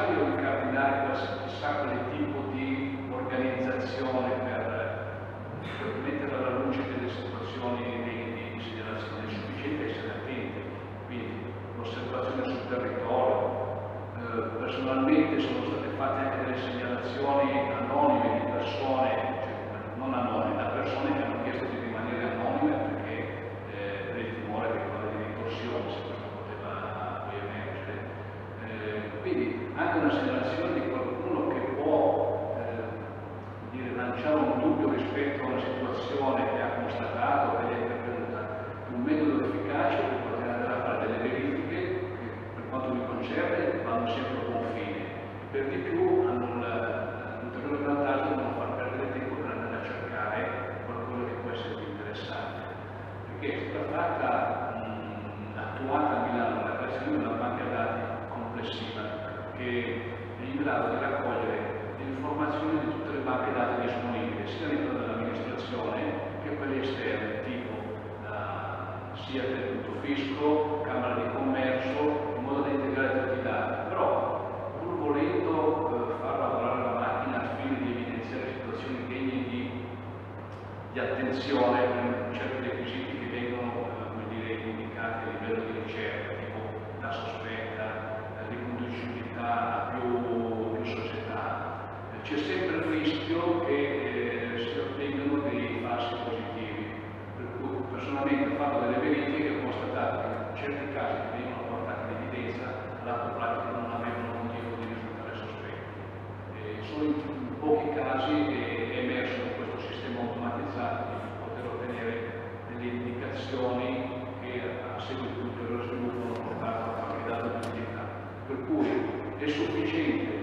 necessario incardinare chissà quale tipo di organizzazione per mettere alla luce delle situazioni di segnalazione. È sufficiente essere attenti, quindi l'osservazione sul territorio. Personalmente sono state fatte anche delle segnalazioni anonime di persone, cioè non anonime, da persone che hanno chiesto di rimanere anonime perché per il timore che quella di ritorsione, se questo poteva poi emergere. Quindi anche una segnalazione di qualcuno che può dire, lanciare un dubbio rispetto a una situazione che ha constatato, che gli è pervenuta, un metodo efficace per poter andare a fare delle verifiche che per quanto mi concerne vanno sempre a buon fine. Per di più hanno l'ulteriore vantaggio di non far perdere tempo per andare a cercare qualcuno che può essere più interessante. Perché è stata fatta, attuata a Milano la creazione di una banca dati complessiva che è in grado di raccogliere le informazioni di tutte le banche dati disponibili, sia all'interno dell'amministrazione che quelle esterne, tipo sia del tutto fisco, Camera di Commercio, in modo da integrare tutti i dati. Però, pur volendo far lavorare la macchina al fine di evidenziare situazioni degne di attenzione per certi requisiti che vengono come dire, indicati a livello di ricerca, tipo la sospetta, riconducibilità a più società, c'è sempre il rischio che si ottengano dei falsi positivi. Per cui personalmente ho fatto delle verifiche e ho constatato che in certi casi che vengono portati in evidenza l'atto pratico non avevano motivo di risultare sospetti. Solo in pochi casi è emerso questo sistema automatizzato di poter ottenere delle indicazioni che a seguito di ulteriore sviluppo hanno portato a qualche dato di utilità. Per cui è sufficiente